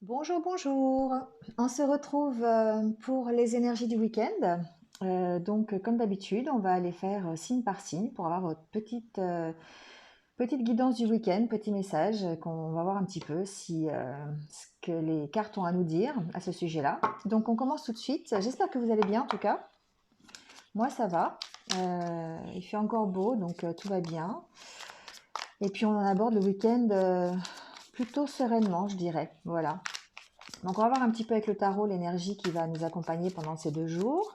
Bonjour, bonjour. On se retrouve pour les énergies du week-end. Comme d'habitude, on va aller faire signe par signe pour avoir votre petite guidance du week-end, petit message qu'on va voir un petit peu si ce que les cartes ont à nous dire à ce sujet-là. Donc, on commence tout de suite. J'espère que vous allez bien en tout cas. Moi, ça va. Il fait encore beau, donc tout va bien. Et puis, on aborde le week-end plutôt sereinement, je dirais. Voilà. Donc on va voir un petit peu avec le tarot l'énergie qui va nous accompagner pendant ces 2 jours.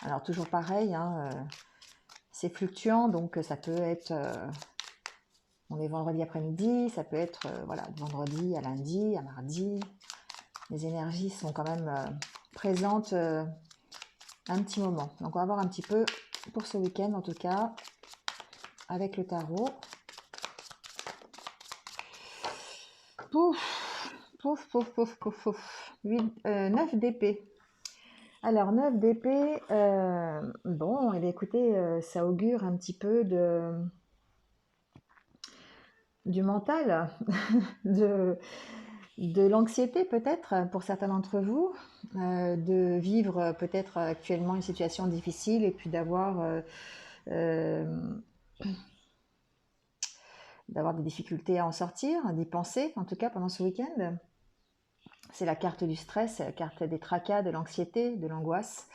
Alors toujours pareil, hein, c'est fluctuant, donc ça peut être, on est vendredi après-midi, ça peut être voilà, de vendredi à lundi, à mardi. Les énergies sont quand même présentes un petit moment. Donc on va voir un petit peu pour ce week-end en tout cas avec le tarot. Pouf, pouf, pouf, pouf, pouf, pouf. 9 d'épée. Alors, 9 d'épée, bon, eh bien, écoutez, ça augure un petit peu du mental, de, de l'anxiété peut-être pour certains d'entre vous, de vivre peut-être actuellement une situation difficile et puis euh, d'avoir des difficultés à en sortir, d'y penser en tout cas pendant ce week-end. C'est la carte du stress, c'est la carte des tracas, de l'anxiété, de l'angoisse.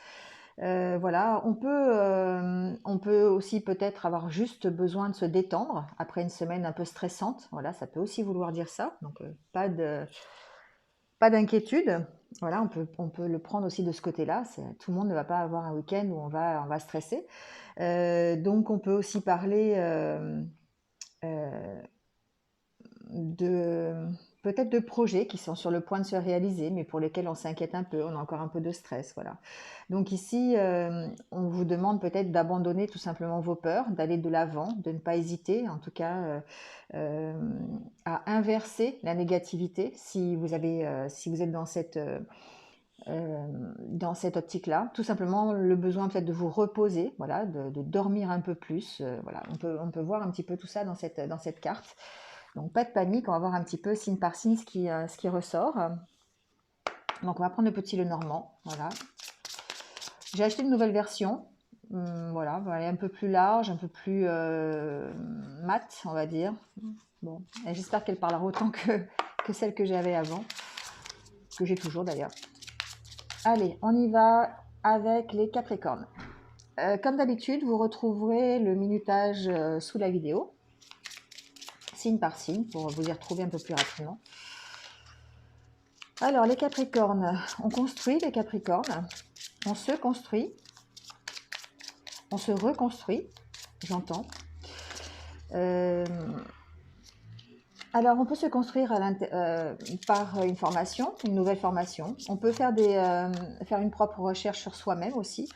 Voilà, on peut aussi peut-être avoir juste besoin de se détendre après une semaine un peu stressante. Voilà, ça peut aussi vouloir dire ça. Donc, pas d'inquiétude. Voilà, on peut le prendre aussi de ce côté-là. Tout le monde ne va pas avoir un week-end où on va stresser. Donc, on peut aussi parler euh, de peut-être de projets qui sont sur le point de se réaliser, mais pour lesquels on s'inquiète un peu, on a encore un peu de stress, voilà. Donc ici, on vous demande peut-être d'abandonner tout simplement vos peurs, d'aller de l'avant, de ne pas hésiter, en tout cas, euh, à inverser la négativité si vous êtes dans cette optique-là. Tout simplement le besoin peut-être de vous reposer, voilà, de dormir un peu plus. Voilà, on peut voir un petit peu tout ça dans cette carte. Donc pas de panique, on va voir un petit peu signe par signe ce qui ressort. Donc on va prendre le petit le normand, voilà. J'ai acheté une nouvelle version, voilà, elle est un peu plus large, un peu plus mat, on va dire. Bon, j'espère qu'elle parlera autant que celle que j'avais avant, que j'ai toujours d'ailleurs. Allez, on y va avec les Capricornes. Comme d'habitude, vous retrouverez le minutage sous la vidéo, signe par signe, pour vous y retrouver un peu plus rapidement. Alors, les Capricornes, on construit les Capricornes, on se construit, on se reconstruit, j'entends. Euh, alors, on peut se construire par une formation, une nouvelle formation. On peut faire une propre recherche sur soi-même aussi,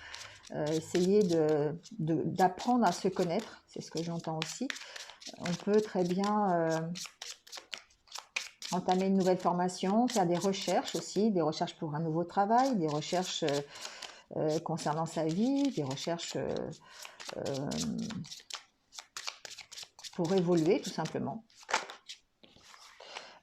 essayer d'apprendre à se connaître, c'est ce que j'entends aussi. On peut très bien entamer une nouvelle formation, faire des recherches aussi, des recherches pour un nouveau travail, des recherches concernant sa vie, des recherches pour évoluer tout simplement.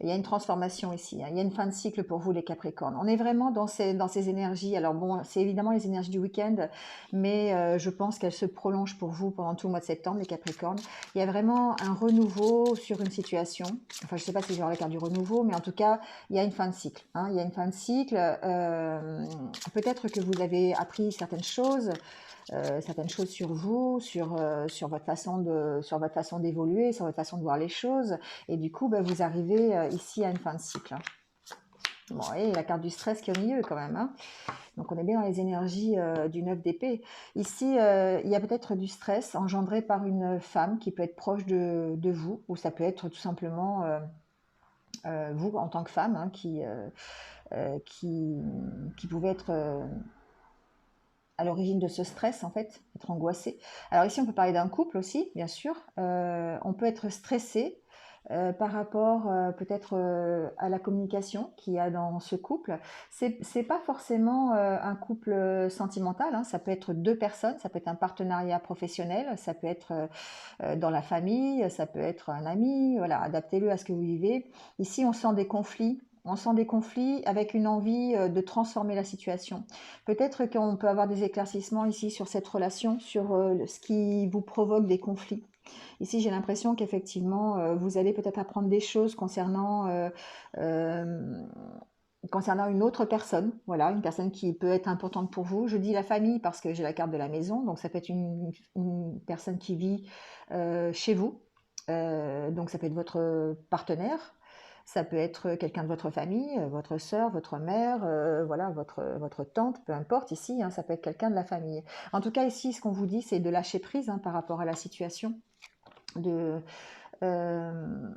Il y a une transformation ici, hein. Il y a une fin de cycle pour vous les Capricornes. On est vraiment dans ces énergies. Alors bon, c'est évidemment les énergies du week-end, mais je pense qu'elles se prolongent pour vous pendant tout le mois de septembre, les Capricornes. Il y a vraiment un renouveau sur une situation. Enfin, je ne sais pas si j'aurai la carte du renouveau, mais en tout cas, il y a une fin de cycle, hein. Il y a une fin de cycle. Peut-être que vous avez appris certaines choses sur vous, sur sur votre façon d'évoluer, sur votre façon de voir les choses. Et du coup, bah, vous arrivez ici à une fin de cycle, hein. Bon, et la carte du stress qui est au milieu quand même, hein. Donc on est bien dans les énergies du 9 d'épée. Ici, il y a peut-être du stress engendré par une femme qui peut être proche de vous, ou ça peut être tout simplement vous en tant que femme, hein, qui pouvait être à l'origine de ce stress, en fait, être angoissé. Alors ici, on peut parler d'un couple aussi, bien sûr. On peut être stressé par rapport peut-être à la communication qu'il y a dans ce couple. C'est pas forcément un couple sentimental, hein. Ça peut être deux personnes, ça peut être un partenariat professionnel, ça peut être dans la famille, ça peut être un ami. Voilà, adaptez-le à ce que vous vivez. Ici, on sent des conflits On sent des conflits avec une envie de transformer la situation. Peut-être qu'on peut avoir des éclaircissements ici sur cette relation, sur ce qui vous provoque des conflits. Ici, j'ai l'impression qu'effectivement, vous allez peut-être apprendre des choses euh, concernant une autre personne, voilà, une personne qui peut être importante pour vous. Je dis la famille parce que j'ai la carte de la maison, donc ça peut être une personne qui vit chez vous. Donc ça peut être votre partenaire, ça peut être quelqu'un de votre famille, votre sœur, votre mère, voilà, votre tante, peu importe ici, hein, ça peut être quelqu'un de la famille. En tout cas, ici, ce qu'on vous dit, c'est de lâcher prise, hein, par rapport à la situation, de, euh,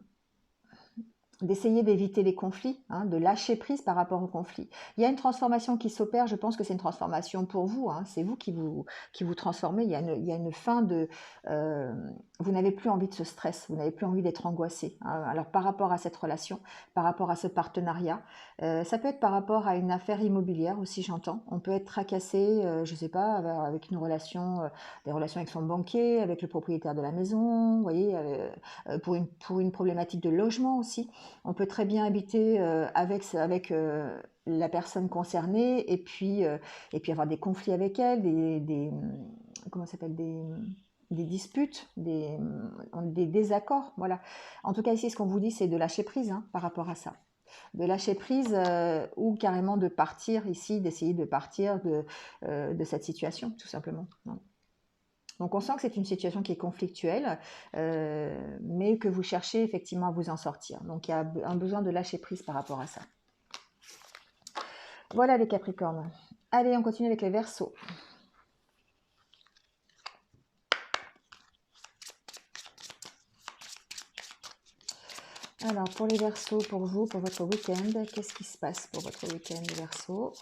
d'essayer d'éviter les conflits, hein, de lâcher prise par rapport aux conflits. Il y a une transformation qui s'opère, je pense que c'est une transformation pour vous, hein, c'est vous qui vous transformez, il y a une fin de... euh, vous n'avez plus envie de ce stress, vous n'avez plus envie d'être angoissé, hein. Alors par rapport à cette relation, par rapport à ce partenariat, ça peut être par rapport à une affaire immobilière aussi, j'entends. On peut être tracassé, je ne sais pas, avec une relation, des relations avec son banquier, avec le propriétaire de la maison, vous voyez, pour une problématique de logement aussi. On peut très bien habiter avec la personne concernée et puis avoir des conflits avec elle, comment ça s'appelle, des disputes, des désaccords. Voilà. En tout cas, ici, ce qu'on vous dit, c'est de lâcher prise, hein, par rapport à ça. De lâcher prise ou carrément de partir ici, d'essayer de partir de cette situation, tout simplement. Donc on sent que c'est une situation qui est conflictuelle, mais que vous cherchez effectivement à vous en sortir. Donc il y a un besoin de lâcher prise par rapport à ça. Voilà les Capricornes. Allez, on continue avec les Verseaux. Alors pour les Verseaux, pour vous, pour votre week-end, qu'est-ce qui se passe pour votre week-end, les Verseaux?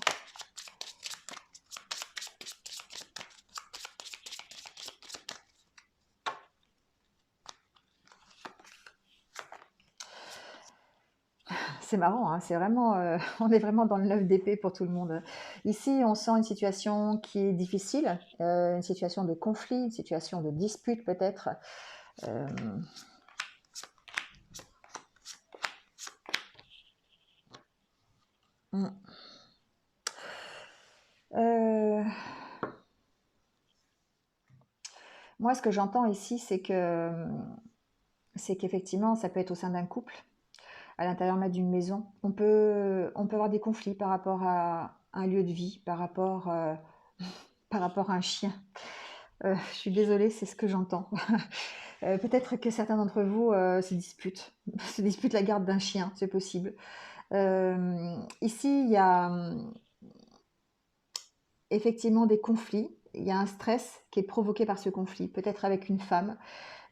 C'est marrant, hein, c'est vraiment, on est vraiment dans le 9 d'épée pour tout le monde. Ici, on sent une situation qui est difficile, une situation de conflit, une situation de dispute peut-être. Euh, hmm. Euh, Moi, ce que j'entends ici, c'est qu'effectivement, ça peut être au sein d'un couple, à l'intérieur même d'une maison. On peut avoir des conflits par rapport à un lieu de vie, par rapport à un chien. Je suis désolée, c'est ce que j'entends. Peut-être que certains d'entre vous se disputent la garde d'un chien, c'est possible. Ici, il y a effectivement des conflits. Il y a un stress qui est provoqué par ce conflit, peut-être avec une femme,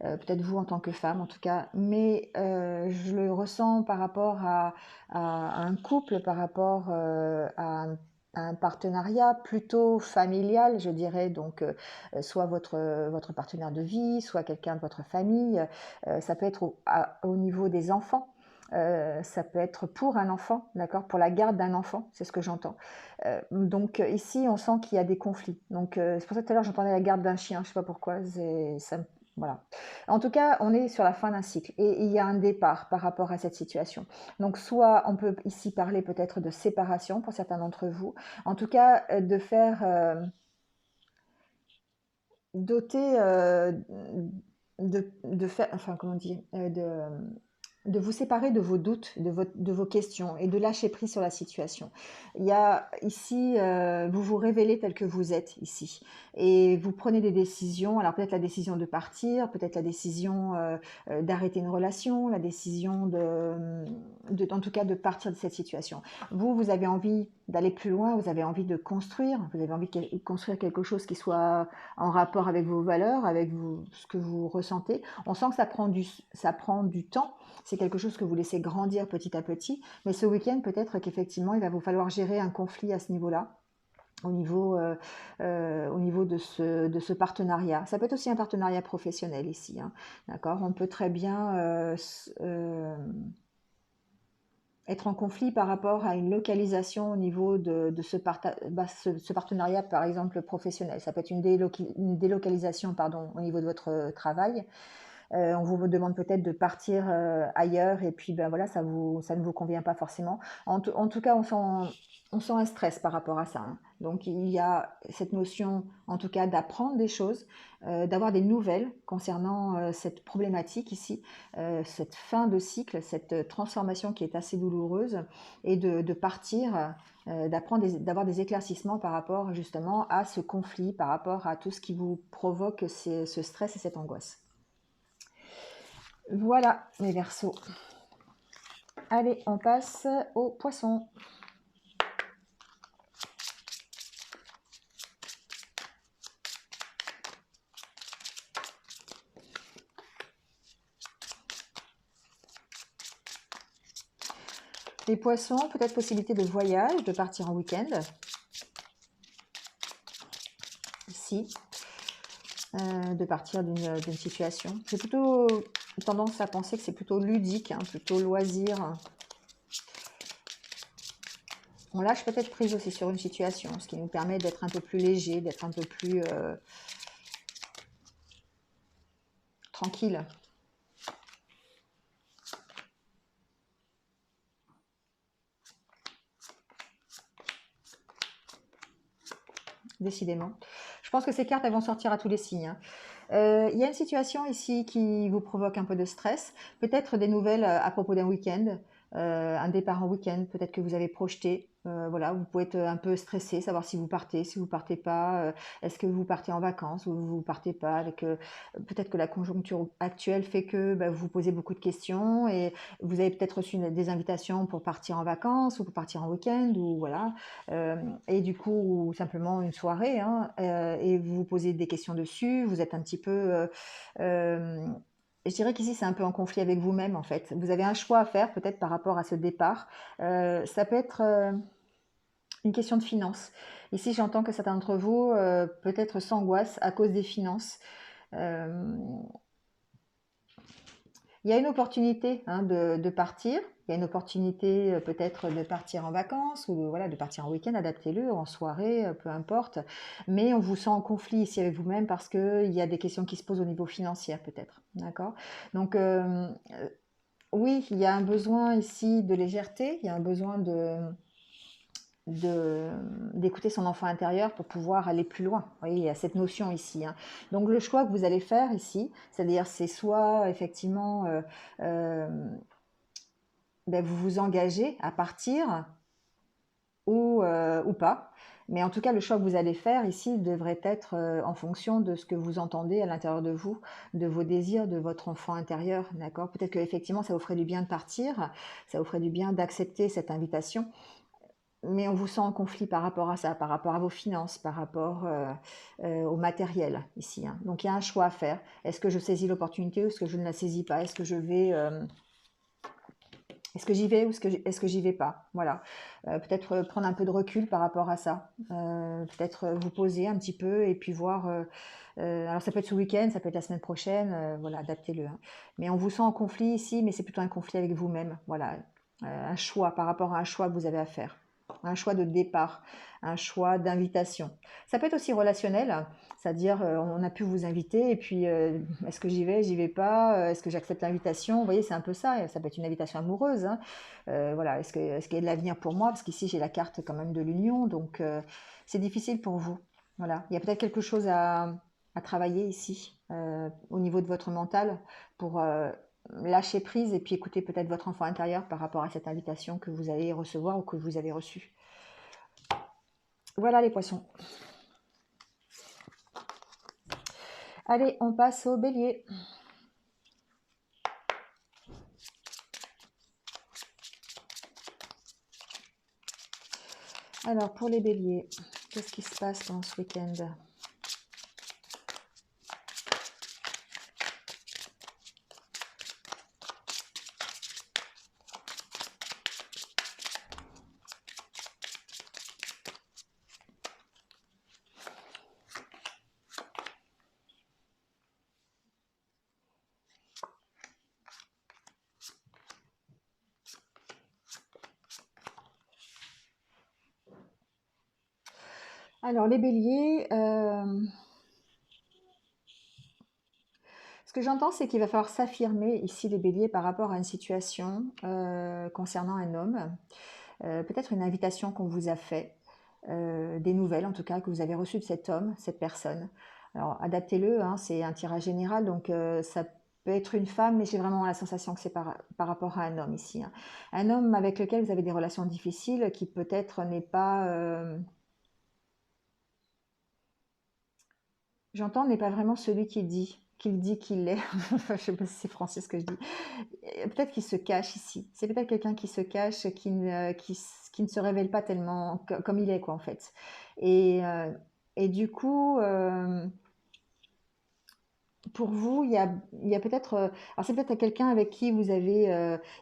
peut-être vous en tant que femme en tout cas, mais je le ressens par rapport à un couple, par rapport à un partenariat plutôt familial, je dirais, donc soit votre partenaire de vie, soit quelqu'un de votre famille, ça peut être au niveau des enfants. Ça peut être pour un enfant, d'accord, pour la garde d'un enfant, c'est ce que j'entends. Donc ici, on sent qu'il y a des conflits. Donc c'est pour ça que tout à l'heure j'entendais la garde d'un chien, je sais pas pourquoi, voilà. En tout cas, on est sur la fin d'un cycle et il y a un départ par rapport à cette situation. Donc, soit on peut ici parler peut-être de séparation pour certains d'entre vous, en tout cas de faire doter de faire, enfin comment dire, de vous séparer de vos doutes, de vos questions et de lâcher prise sur la situation. Il y a ici, vous vous révélez tel que vous êtes ici et vous prenez des décisions. Alors peut-être la décision de partir, peut-être la décision d'arrêter une relation, la décision en tout cas de partir de cette situation. Vous avez envie d'aller plus loin, vous avez envie de construire, vous avez envie de construire quelque chose qui soit en rapport avec vos valeurs, avec ce que vous ressentez. On sent que ça prend du temps. C'est quelque chose que vous laissez grandir petit à petit. Mais ce week-end, peut-être qu'effectivement, il va vous falloir gérer un conflit à ce niveau-là. Au niveau de ce partenariat. Ça peut être aussi un partenariat professionnel ici. Hein, d'accord. On peut très bien être en conflit par rapport à une localisation au niveau de ce partenariat, par exemple, professionnel. Ça peut être une délocalisation pardon, au niveau de votre travail. On vous demande peut-être de partir ailleurs et puis ben voilà, ça ne vous convient pas forcément. En tout cas, on sent un stress par rapport à ça, hein. Donc il y a cette notion, en tout cas, d'apprendre des choses, d'avoir des nouvelles concernant cette problématique ici, cette fin de cycle, cette transformation qui est assez douloureuse, et de partir, d'apprendre, d'avoir des éclaircissements par rapport justement à ce conflit, par rapport à tout ce qui vous provoque ce stress et cette angoisse. Voilà les Verseaux. Allez, on passe aux Poissons. Les Poissons, peut-être possibilité de voyage, de partir en week-end. Ici, de partir d'une situation. J'ai plutôt tendance à penser que c'est plutôt ludique, hein, plutôt loisir. On lâche peut-être prise aussi sur une situation, ce qui nous permet d'être un peu plus léger, d'être un peu plus tranquille. Décidément. Je pense que ces cartes, elles vont sortir à tous les signes, hein. Il y a une situation ici qui vous provoque un peu de stress, peut-être des nouvelles à propos d'un week-end, un départ en week-end, peut-être que vous avez projeté. Voilà, vous pouvez être un peu stressé, savoir si vous partez pas, est-ce que vous partez en vacances ou vous partez pas, avec peut-être que la conjoncture actuelle fait que bah, vous vous posez beaucoup de questions et vous avez peut-être reçu des invitations pour partir en vacances ou pour partir en week-end ou voilà. Euh, et du coup, ou simplement une soirée, hein, et vous vous posez des questions dessus, vous êtes un petit peu... euh, je dirais qu'ici, c'est un peu en conflit avec vous-même, en fait. Vous avez un choix à faire, peut-être par rapport à ce départ. Ça peut être une question de finances. Ici, j'entends que certains d'entre vous, peut-être s'angoissent à cause des finances. Euh, il y a une opportunité, hein, de partir. Il y a une opportunité peut-être de partir en vacances ou voilà, de partir en week-end, adaptez-le, en soirée, peu importe. Mais on vous sent en conflit ici avec vous-même parce qu'il y a des questions qui se posent au niveau financier peut-être. D'accord. Donc oui, il y a un besoin ici de légèreté, il y a un besoin d'écouter son enfant intérieur pour pouvoir aller plus loin. Vous voyez, il y a cette notion ici, hein. Donc le choix que vous allez faire ici, c'est-à-dire c'est soit effectivement euh, ben, vous vous engagez à partir ou pas. Mais en tout cas, le choix que vous allez faire ici devrait être en fonction de ce que vous entendez à l'intérieur de vous, de vos désirs, de votre enfant intérieur. D'accord. Peut-être qu'effectivement, ça vous ferait du bien de partir, ça vous ferait du bien d'accepter cette invitation. Mais on vous sent en conflit par rapport à ça, par rapport à vos finances, par rapport au matériel ici, hein. Donc il y a un choix à faire. Est-ce que je saisis l'opportunité ou est-ce que je ne la saisis pas? Est-ce que je vais est-ce que j'y vais ou est-ce que j'y vais pas? Voilà. Peut-être prendre un peu de recul par rapport à ça. Peut-être vous poser un petit peu et puis voir. Alors ça peut être ce week-end, ça peut être la semaine prochaine. Voilà, adaptez-le, hein. Mais on vous sent en conflit ici, mais c'est plutôt un conflit avec vous-même. Voilà. Un choix par rapport à un choix que vous avez à faire. Un choix de départ, un choix d'invitation. Ça peut être aussi relationnel, c'est-à-dire on a pu vous inviter et puis est-ce que j'y vais pas, est-ce que j'accepte l'invitation? Vous voyez, c'est un peu ça. Ça peut être une invitation amoureuse, hein. Voilà, est-ce qu'il y a de l'avenir pour moi? Parce qu'ici j'ai la carte quand même de l'union, donc c'est difficile pour vous. Voilà, il y a peut-être quelque chose à travailler ici au niveau de votre mental pour lâcher prise et puis écouter peut-être votre enfant intérieur par rapport à cette invitation que vous allez recevoir ou que vous avez reçue. Voilà les poissons. Allez, on passe au bélier. Alors pour les béliers, qu'est-ce qui se passe dans ce week-end? Alors les béliers, Ce que j'entends, c'est qu'il va falloir s'affirmer ici les béliers par rapport à une situation concernant un homme. Peut-être une invitation qu'on vous a fait, des nouvelles en tout cas que vous avez reçues de cet homme, cette personne. Alors adaptez-le, hein, c'est un tirage général, donc ça peut être une femme, mais j'ai vraiment la sensation que c'est par rapport à un homme ici, hein. Un homme avec lequel vous avez des relations difficiles, qui peut-être n'est pas, j'entends, n'est pas vraiment celui qu'il dit qu'il est. Enfin, je sais pas si c'est français ce que je dis. Peut-être qu'il se cache ici. C'est peut-être quelqu'un qui se cache, qui ne se révèle pas tellement comme il est, quoi, en fait. Et, euh, et du coup, pour vous, il y a peut-être, alors c'est peut-être à quelqu'un avec qui vous avez,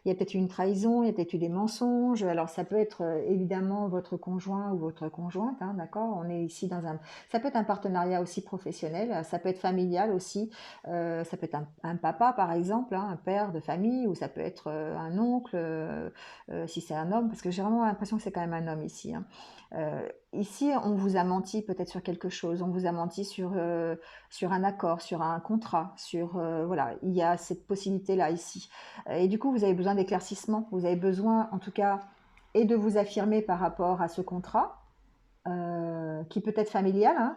il y a peut-être eu une trahison, il y a peut-être eu des mensonges. Alors ça peut être évidemment votre conjoint ou votre conjointe, hein, d'accord? On est ici dans un, ça peut être un partenariat aussi professionnel, ça peut être familial aussi, ça peut être un papa par exemple, hein, un père de famille, ou ça peut être un oncle, si c'est un homme, parce que j'ai vraiment l'impression que c'est quand même un homme ici, hein. Ici, on vous a menti peut-être sur quelque chose, on vous a menti sur un accord, sur un contrat, sur voilà, il y a cette possibilité-là ici. Et du coup, vous avez besoin d'éclaircissement, vous avez besoin, en tout cas, et de vous affirmer par rapport à ce contrat, qui peut être familial, hein,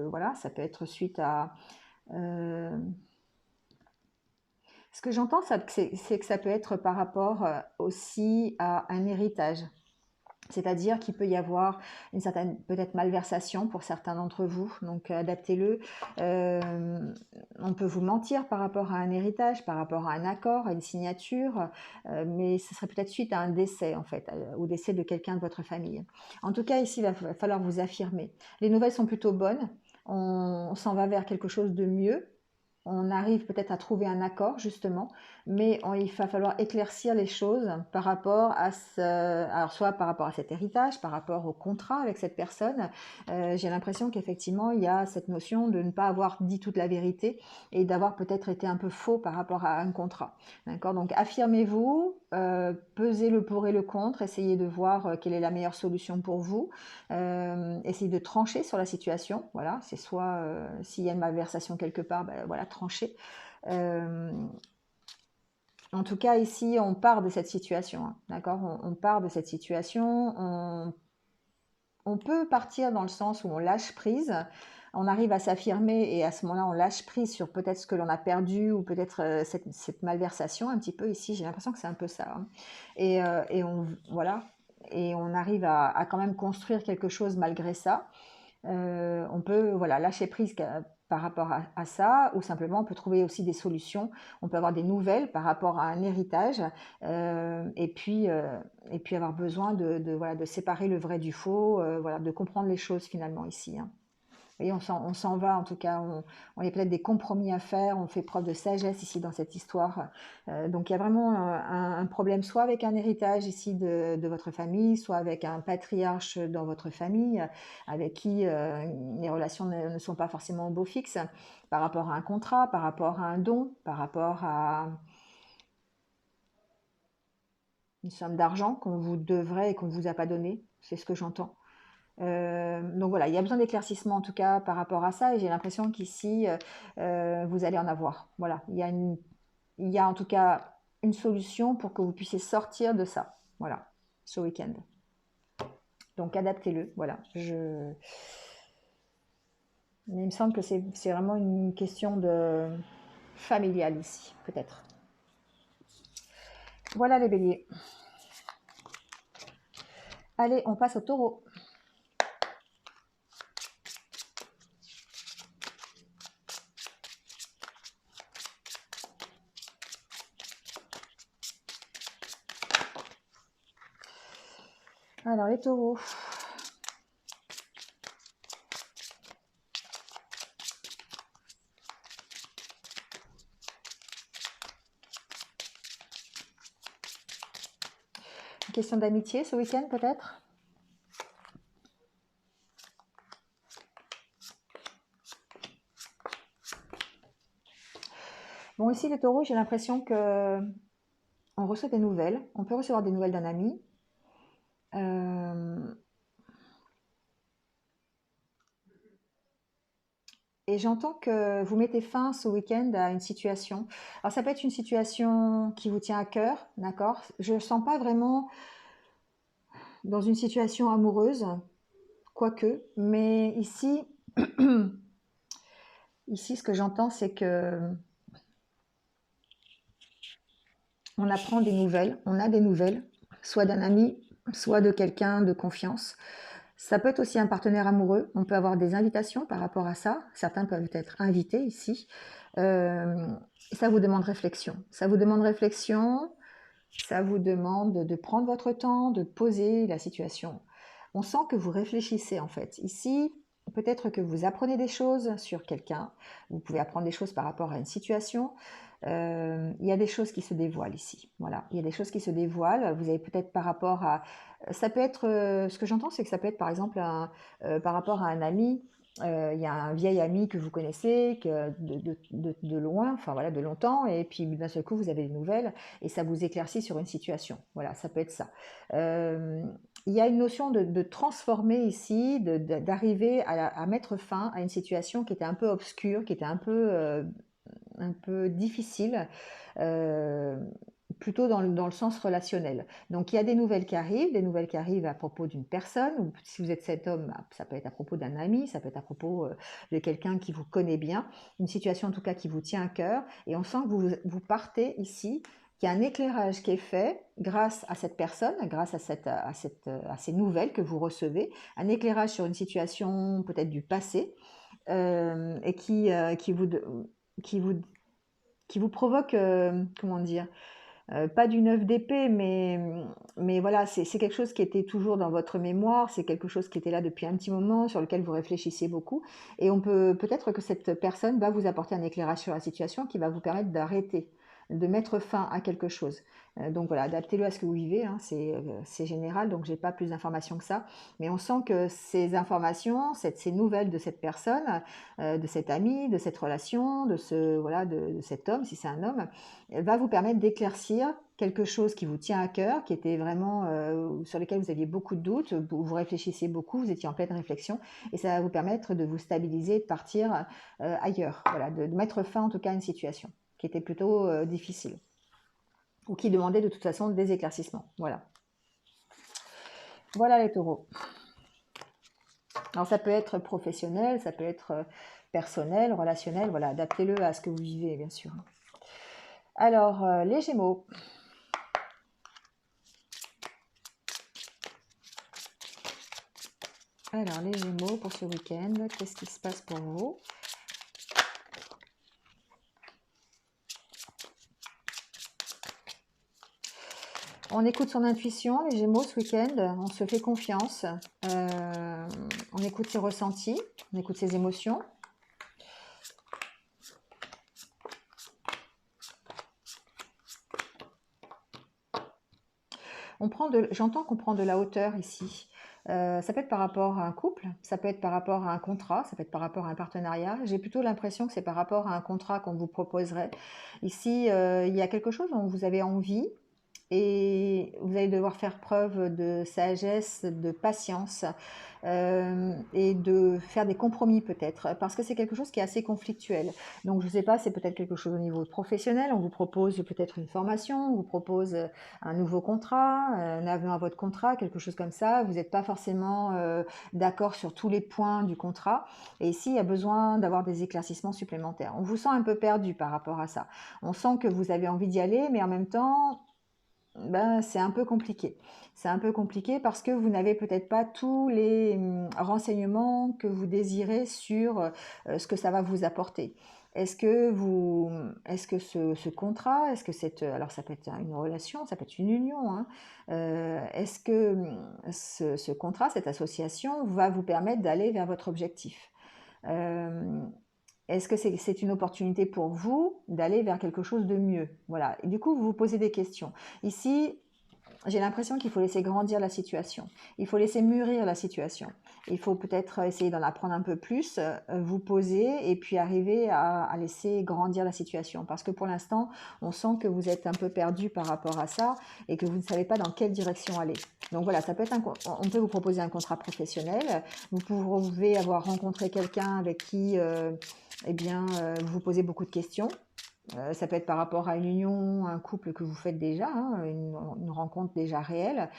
voilà, ça peut être suite à. euh, Ce que j'entends, c'est que ça peut être par rapport aussi à un héritage. C'est-à-dire qu'il peut y avoir une certaine peut-être malversation pour certains d'entre vous, donc adaptez-le. Euh, on peut vous mentir par rapport à un héritage, par rapport à un accord, à une signature, mais ce serait peut-être suite à un décès en fait, au décès de quelqu'un de votre famille. En tout cas, ici, il va falloir vous affirmer. Les nouvelles sont plutôt bonnes, on s'en va vers quelque chose de mieux. On arrive peut-être à trouver un accord justement, mais il va falloir éclaircir les choses par rapport à alors soit par rapport à cet héritage, par rapport au contrat avec cette personne. J'ai l'impression qu'effectivement il y a cette notion de ne pas avoir dit toute la vérité et d'avoir peut-être été un peu faux par rapport à un contrat. D'accord? Donc affirmez-vous, pesez le pour et le contre, essayez de voir quelle est la meilleure solution pour vous, essayez de trancher sur la situation. Voilà, c'est soit s'il y a une malversation quelque part, ben, voilà, trancher. Euh, en tout cas, ici, on part de cette situation, hein, d'accord? On part de cette situation. On peut partir dans le sens où on lâche prise, on arrive à s'affirmer et à ce moment-là, on lâche prise sur peut-être ce que l'on a perdu ou peut-être cette malversation un petit peu ici. J'ai l'impression que c'est un peu ça, hein. Et on, voilà, et on arrive à quand même construire quelque chose malgré ça. On peut voilà, lâcher prise par rapport à ça, ou simplement on peut trouver aussi des solutions. On peut avoir des nouvelles par rapport à un héritage, et puis avoir besoin voilà, de séparer le vrai du faux, voilà, de comprendre les choses finalement ici, hein. Et on s'en va, en tout cas, on a peut-être des compromis à faire, on fait preuve de sagesse ici dans cette histoire. Donc il y a vraiment un problème, soit avec un héritage ici de votre famille, soit avec un patriarche dans votre famille, avec qui les relations ne sont pas forcément au beau fixe, par rapport à un contrat, par rapport à un don, par rapport à une somme d'argent qu'on vous devrait et qu'on ne vous a pas donné. C'est ce que j'entends. Donc voilà, il y a besoin d'éclaircissement en tout cas par rapport à ça, et j'ai l'impression qu'ici, vous allez en avoir. Voilà, il y a en tout cas une solution pour que vous puissiez sortir de ça. Voilà, ce week-end. Donc adaptez-le. Voilà. Mais il me semble que c'est vraiment une question de familiale ici, peut-être. Voilà les béliers. Allez, on passe au taureau. Alors les taureaux. Une question d'amitié ce week-end peut-être. Bon, ici les taureaux, j'ai l'impression que on reçoit des nouvelles. On peut recevoir des nouvelles d'un ami. Euh, Et j'entends que vous mettez fin ce week-end à une situation. Alors ça peut être une situation qui vous tient à cœur, d'accord? Je ne sens pas vraiment dans une situation amoureuse, quoique, mais ici, ici ce que j'entends, c'est que on apprend des nouvelles, on a des nouvelles, soit d'un ami, soit de quelqu'un de confiance. Ça peut être aussi un partenaire amoureux. On peut avoir des invitations par rapport à ça. Certains peuvent être invités ici. Euh, Ça vous demande réflexion. Ça vous demande réflexion. Ça vous demande de prendre votre temps, de poser la situation. On sent que vous réfléchissez en fait. Ici, peut-être que vous apprenez des choses sur quelqu'un. Vous pouvez apprendre des choses par rapport à une situation. Il y a des choses qui se dévoilent ici. Voilà, il y a des choses qui se dévoilent. Vous avez peut-être par rapport à... Ça peut être... ce que j'entends, c'est que ça peut être par exemple par rapport à un ami. Il y a un vieil ami que vous connaissez que de loin, enfin voilà, de longtemps, et puis d'un seul coup, vous avez des nouvelles et ça vous éclaircit sur une situation. Voilà, ça peut être ça. Euh, il y a une notion de transformer ici, d'arriver à mettre fin à une situation qui était un peu obscure, qui était un peu difficile, euh, plutôt dans le sens relationnel. Donc il y a des nouvelles qui arrivent à propos d'une personne, ou si vous êtes cet homme, ça peut être à propos d'un ami, ça peut être à propos de quelqu'un qui vous connaît bien, une situation en tout cas qui vous tient à cœur, et on sent que vous partez ici, qu'il y a un éclairage qui est fait grâce à cette personne, grâce à ces nouvelles que vous recevez, un éclairage sur une situation peut-être du passé, et qui vous qui vous provoque, comment dire, pas du neuf d'épée, mais voilà, c'est quelque chose qui était toujours dans votre mémoire, c'est quelque chose qui était là depuis un petit moment, sur lequel vous réfléchissiez beaucoup, et on peut-être que cette personne va vous apporter un éclairage sur la situation qui va vous permettre d'arrêter, de mettre fin à quelque chose. Donc voilà, adaptez-le à ce que vous vivez, hein, c'est général, donc j'ai pas plus d'informations que ça, mais on sent que ces informations, ces nouvelles de cette personne, de cet ami, de cette relation, voilà, de cet homme, si c'est un homme, va vous permettre d'éclaircir quelque chose qui vous tient à cœur, qui était vraiment sur lequel vous aviez beaucoup de doutes, vous réfléchissiez beaucoup, vous étiez en pleine réflexion, et ça va vous permettre de vous stabiliser, de partir ailleurs, voilà, de mettre fin en tout cas à une situation qui était plutôt difficile, ou qui demandait de toute façon des éclaircissements. Voilà. Voilà les taureaux. Alors ça peut être professionnel, ça peut être personnel, relationnel, voilà, adaptez-le à ce que vous vivez, bien sûr. Alors, les Gémeaux. Alors, les Gémeaux pour ce week-end, qu'est-ce qui se passe pour vous? On écoute son intuition, les Gémeaux, ce week-end, on se fait confiance, on écoute ses ressentis, on écoute ses émotions. J'entends qu'on prend de la hauteur ici. Ça peut être par rapport à un couple, ça peut être par rapport à un contrat, ça peut être par rapport à un partenariat. J'ai plutôt l'impression que c'est par rapport à un contrat qu'on vous proposerait. Ici, il y a quelque chose dont vous avez envie et vous allez devoir faire preuve de sagesse, de patience, et de faire des compromis peut-être, parce que c'est quelque chose qui est assez conflictuel. Donc je ne sais pas, c'est peut-être quelque chose au niveau professionnel, on vous propose peut-être une formation, on vous propose un nouveau contrat, un avenant à votre contrat, quelque chose comme ça, vous n'êtes pas forcément d'accord sur tous les points du contrat, et ici il y a besoin d'avoir des éclaircissements supplémentaires. On vous sent un peu perdu par rapport à ça. On sent que vous avez envie d'y aller, mais en même temps, ben, c'est un peu compliqué. C'est un peu compliqué parce que vous n'avez peut-être pas tous les renseignements que vous désirez sur ce que ça va vous apporter. Est-ce que ce contrat, est-ce que alors ça peut être une relation, ça peut être une union, hein, est-ce que ce contrat, cette association va vous permettre d'aller vers votre objectif? Euh, Est-ce que c'est une opportunité pour vous d'aller vers quelque chose de mieux? Voilà. Et du coup, vous vous posez des questions. Ici, j'ai l'impression qu'il faut laisser grandir la situation. Il faut laisser mûrir la situation. Il faut peut-être essayer d'en apprendre un peu plus, vous poser et puis arriver à laisser grandir la situation. Parce que pour l'instant, on sent que vous êtes un peu perdu par rapport à ça et que vous ne savez pas dans quelle direction aller. Donc voilà, ça peut être on peut vous proposer un contrat professionnel. Vous pouvez avoir rencontré quelqu'un avec qui eh bien, vous vous posez beaucoup de questions. Ça peut être par rapport à une union, un couple que vous faites déjà, hein, une rencontre déjà réelle.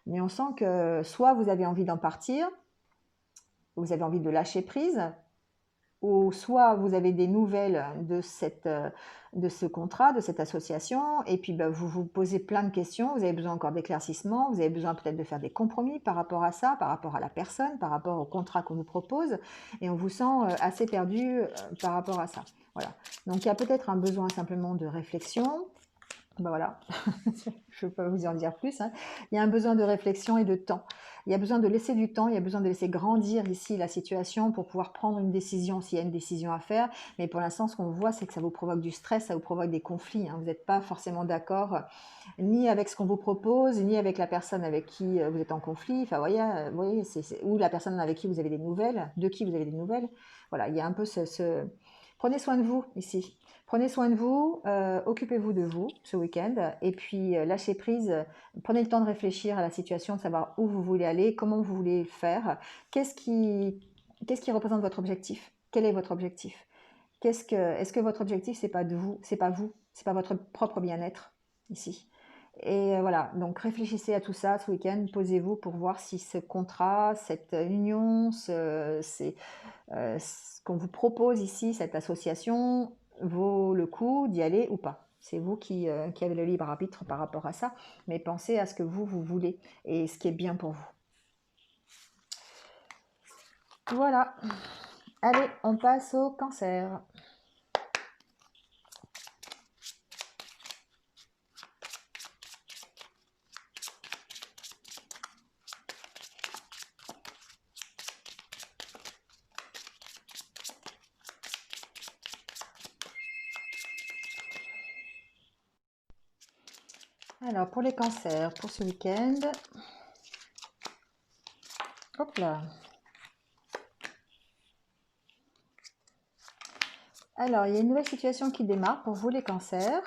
Mais on sent que soit vous avez envie d'en partir, vous avez envie de lâcher prise, ou soit vous avez des nouvelles de ce contrat, de cette association, et puis vous vous posez plein de questions, vous avez besoin encore d'éclaircissements, vous avez besoin peut-être de faire des compromis par rapport à ça, par rapport à la personne, par rapport au contrat qu'on vous propose, et on vous sent assez perdu par rapport à ça. Voilà. Donc il y a peut-être un besoin simplement de réflexion. Ben voilà, je ne peux pas vous en dire plus, hein. Il y a un besoin de réflexion et de temps. Il y a besoin de laisser du temps, il y a besoin de laisser grandir ici la situation pour pouvoir prendre une décision s'il y a une décision à faire. Mais pour l'instant, ce qu'on voit, c'est que ça vous provoque du stress, ça vous provoque des conflits, hein. Vous n'êtes pas forcément d'accord ni avec ce qu'on vous propose, ni avec la personne avec qui vous êtes en conflit. Enfin, vous voyez ou la personne avec qui vous avez des nouvelles, de qui vous avez des nouvelles. Voilà, il y a un peu Prenez soin de vous ici. Prenez soin de vous, occupez-vous de vous ce week-end et puis lâchez prise, prenez le temps de réfléchir à la situation, de savoir où vous voulez aller, comment vous voulez faire, qu'est-ce qui, qu'est-ce qui représente votre objectif, quel est votre objectif, est-ce que votre objectif c'est pas de vous, c'est pas votre propre bien-être ici. Et voilà, donc réfléchissez à tout ça ce week-end, posez-vous pour voir si ce contrat, cette union, ce qu'on vous propose ici, cette association, vaut le coup d'y aller ou pas. C'est vous qui avez le libre arbitre par rapport à ça, mais pensez à ce que vous voulez et ce qui est bien pour vous. Voilà. Allez, on passe au cancer. Alors, pour les cancers, pour ce week-end, hop là. Alors, il y a une nouvelle situation qui démarre pour vous les cancers.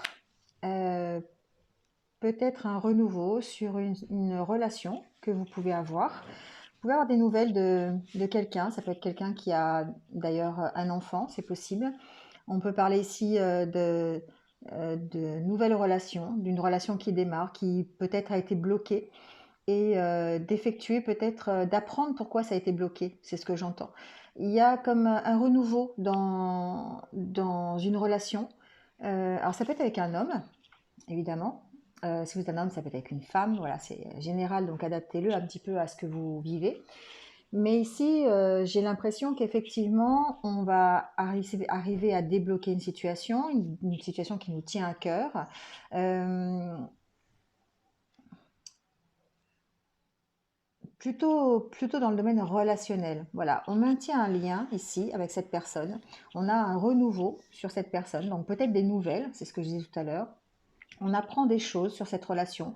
Euh, Peut-être un renouveau sur une relation que vous pouvez avoir. Vous pouvez avoir des nouvelles de quelqu'un. Ça peut être quelqu'un qui a d'ailleurs un enfant, c'est possible. On peut parler ici de nouvelles relations, d'une relation qui démarre, qui peut-être a été bloquée et d'effectuer peut-être, d'apprendre pourquoi ça a été bloqué, c'est ce que j'entends. Il y a comme un renouveau dans une relation. Alors ça peut être avec un homme, évidemment. Si vous êtes un homme, ça peut être avec une femme. Voilà, c'est général, donc adaptez-le un petit peu à ce que vous vivez. Mais ici, j'ai l'impression qu'effectivement, on va arriver à débloquer une situation, une situation qui nous tient à cœur. Euh, plutôt dans le domaine relationnel. Voilà, on maintient un lien ici avec cette personne. On a un renouveau sur cette personne, donc peut-être des nouvelles, c'est ce que je disais tout à l'heure. On apprend des choses sur cette relation.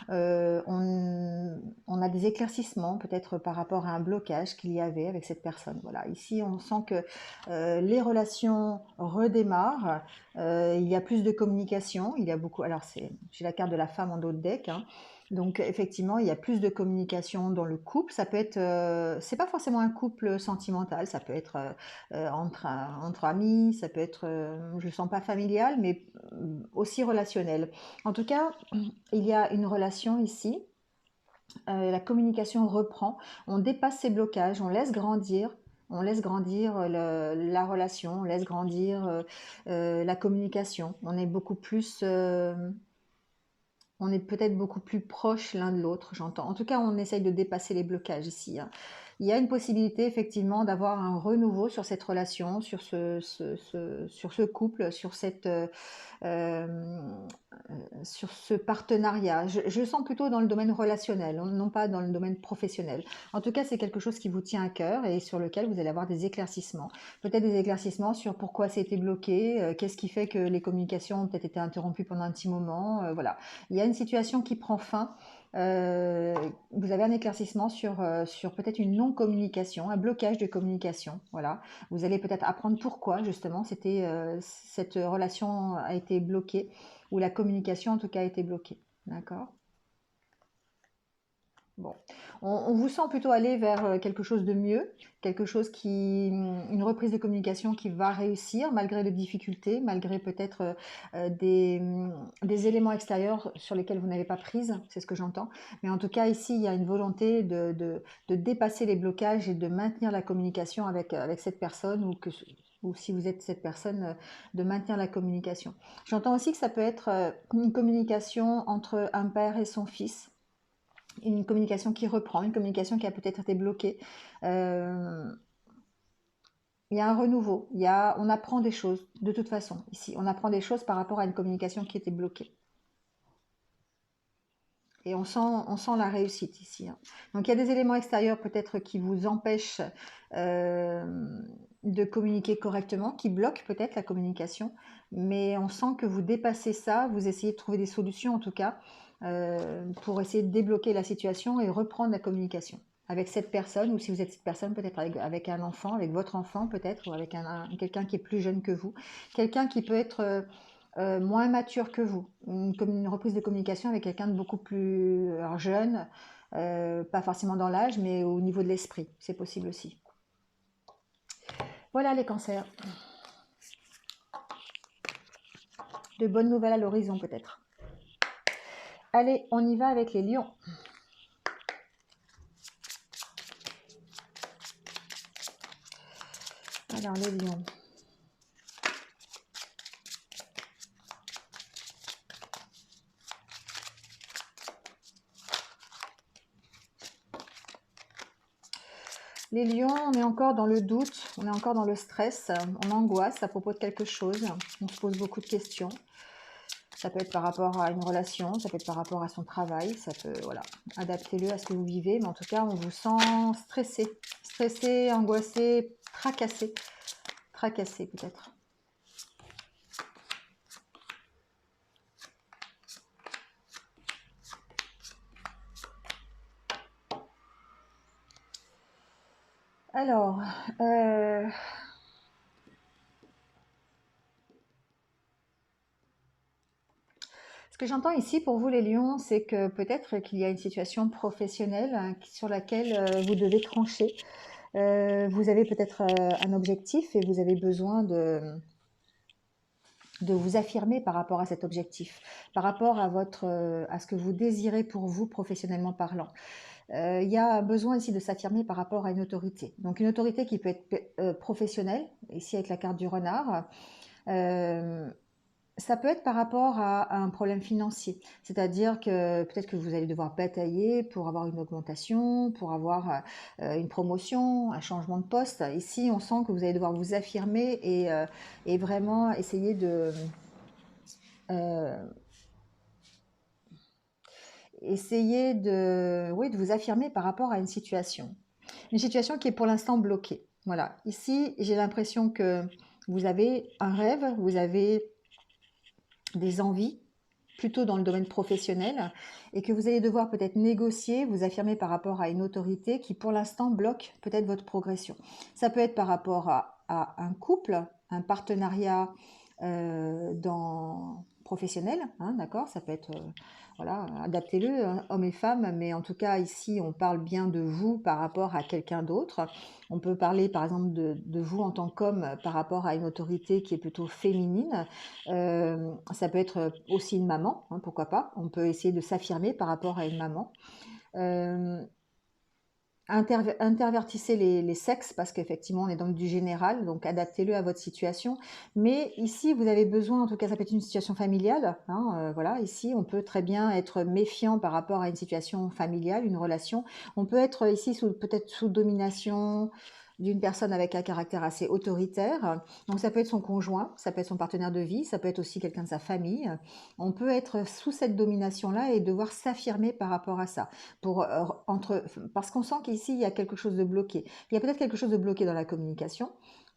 On a des éclaircissements peut-être par rapport à un blocage qu'il y avait avec cette personne. Voilà, ici on sent que les relations redémarrent. Il y a plus de communication. Il y a beaucoup. Alors j'ai la carte de la femme en dos de deck, hein. Donc effectivement, il y a plus de communication dans le couple. Ça peut être, c'est pas forcément un couple sentimental. Ça peut être entre amis. Ça peut être, je le sens pas familial, mais aussi relationnel. En tout cas, il y a une relation ici. La communication reprend. On dépasse ces blocages. On laisse grandir. On laisse grandir la relation. On laisse grandir la communication. On est peut-être beaucoup plus proches l'un de l'autre, j'entends. En tout cas, on essaye de dépasser les blocages ici, hein. Il y a une possibilité effectivement d'avoir un renouveau sur cette relation, sur ce couple, euh, sur ce partenariat. Je le sens plutôt dans le domaine relationnel, non pas dans le domaine professionnel. En tout cas, c'est quelque chose qui vous tient à cœur et sur lequel vous allez avoir des éclaircissements. Peut-être des éclaircissements sur pourquoi c'était bloqué, qu'est-ce qui fait que les communications ont peut-être été interrompues pendant un petit moment. Voilà. Il y a une situation qui prend fin. vous avez un éclaircissement sur peut-être une non-communication, un blocage de communication. Voilà. Vous allez peut-être apprendre pourquoi justement cette relation a été bloquée, ou la communication en tout cas a été bloquée. D'accord? Bon, on vous sent plutôt aller vers quelque chose de mieux, quelque chose une reprise de communication qui va réussir malgré les difficultés, malgré peut-être des éléments extérieurs sur lesquels vous n'avez pas prise, c'est ce que j'entends. Mais en tout cas, ici, il y a une volonté de dépasser les blocages et de maintenir la communication avec cette personne, ou si vous êtes cette personne, de maintenir la communication. J'entends aussi que ça peut être une communication entre un père et son fils, une communication qui reprend, une communication qui a peut-être été bloquée. Euh, il y a un renouveau, on apprend des choses de toute façon. Ici, on apprend des choses par rapport à une communication qui était bloquée. Et on sent la réussite ici, hein. Donc il y a des éléments extérieurs peut-être qui vous empêchent de communiquer correctement, qui bloquent peut-être la communication, mais on sent que vous dépassez ça, vous essayez de trouver des solutions en tout cas, pour essayer de débloquer la situation et reprendre la communication avec cette personne, ou si vous êtes cette personne, peut-être avec un enfant, avec votre enfant peut-être, ou avec quelqu'un qui est plus jeune que vous, quelqu'un qui peut être moins mature que vous, une reprise de communication avec quelqu'un de beaucoup plus jeune, pas forcément dans l'âge, mais au niveau de l'esprit, c'est possible aussi. Voilà les cancers. De bonnes nouvelles à l'horizon peut-être. Allez, on y va avec les lions. Alors les lions. Les lions, on est encore dans le doute, on est encore dans le stress, on angoisse à propos de quelque chose, on se pose beaucoup de questions. Ça peut être par rapport à une relation, ça peut être par rapport à son travail, ça peut, voilà, adaptez-le à ce que vous vivez, mais en tout cas, on vous sent stressé, angoissé, tracassé peut-être. Alors, ce que j'entends ici pour vous les lions, c'est que peut-être qu'il y a une situation professionnelle, hein, sur laquelle vous devez trancher. Vous avez peut-être un objectif et vous avez besoin de vous affirmer par rapport à cet objectif, par rapport à ce que vous désirez pour vous professionnellement parlant. Il y a besoin ici de s'affirmer par rapport à une autorité. Donc une autorité qui peut être professionnelle, ici avec la carte du renard. Ça peut être par rapport à un problème financier, c'est-à-dire que peut-être que vous allez devoir batailler pour avoir une augmentation, pour avoir une promotion, un changement de poste. Ici, on sent que vous allez devoir vous affirmer et vraiment essayer euh, oui, de vous affirmer par rapport à une situation. Une situation qui est pour l'instant bloquée. Voilà. Ici, j'ai l'impression que vous avez un rêve, vous avez des envies, plutôt dans le domaine professionnel, et que vous allez devoir peut-être négocier, vous affirmer par rapport à une autorité qui pour l'instant bloque peut-être votre progression. Ça peut être par rapport à un couple, un partenariat professionnel, hein, d'accord. Ça peut être, voilà, adaptez-le, hein, hommes et femmes, mais en tout cas ici on parle bien de vous par rapport à quelqu'un d'autre. On peut parler par exemple de vous en tant qu'homme par rapport à une autorité qui est plutôt féminine. Ça peut être aussi une maman, hein, pourquoi pas. On peut essayer de s'affirmer par rapport à une maman. Euh, Intervertissez les sexes parce qu'effectivement on est dans du général, donc adaptez-le à votre situation. Mais ici vous avez besoin, en tout cas ça peut être une situation familiale, hein, voilà, ici on peut très bien être méfiant par rapport à une situation familiale, une relation. On peut être ici peut-être sous domination d'une personne avec un caractère assez autoritaire. Donc ça peut être son conjoint, ça peut être son partenaire de vie, ça peut être aussi quelqu'un de sa famille. On peut être sous cette domination-là et devoir s'affirmer par rapport à ça parce qu'on sent qu'ici, il y a quelque chose de bloqué. Il y a peut-être quelque chose de bloqué dans la communication.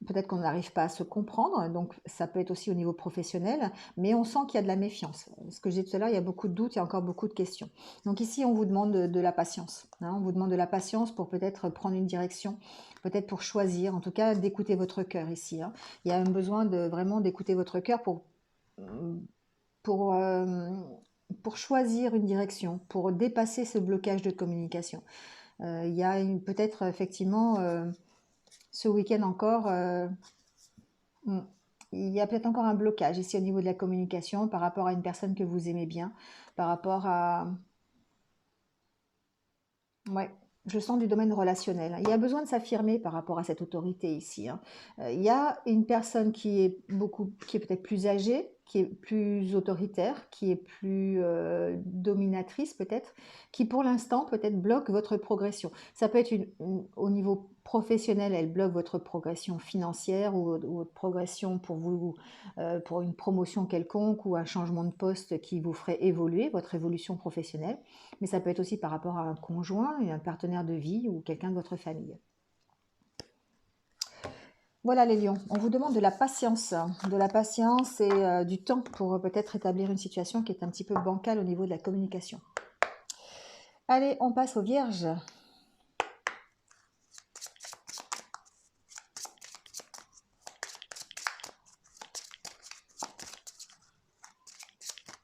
peut-être qu'on n'arrive pas à se comprendre, donc ça peut être aussi au niveau professionnel, mais on sent qu'il y a de la méfiance. Ce que j'ai dit tout à l'heure, il y a beaucoup de doutes, il y a encore beaucoup de questions. Donc ici, on vous demande de la patience, hein, on vous demande de la patience pour peut-être prendre une direction, peut-être pour choisir, en tout cas d'écouter votre cœur ici, hein. Il y a un besoin de vraiment d'écouter votre cœur pour, euh, pour choisir une direction, pour dépasser ce blocage de communication. Il y a peut-être effectivement ce week-end encore, il y a peut-être encore un blocage ici au niveau de la communication par rapport à une personne que vous aimez bien, par rapport à... Ouais, je sens du domaine relationnel. Il y a besoin de s'affirmer par rapport à cette autorité ici, hein. Il y a une personne qui est peut-être plus âgée, qui est plus autoritaire, qui est plus dominatrice peut-être, qui pour l'instant peut-être bloque votre progression. Ça peut être au niveau professionnel, elle bloque votre progression financière ou votre progression pour vous, pour une promotion quelconque ou un changement de poste qui vous ferait évoluer, votre évolution professionnelle. Mais ça peut être aussi par rapport à un conjoint, un partenaire de vie ou quelqu'un de votre famille. Voilà les lions, on vous demande de la patience et du temps pour peut-être établir une situation qui est un petit peu bancale au niveau de la communication. Allez, on passe aux vierges.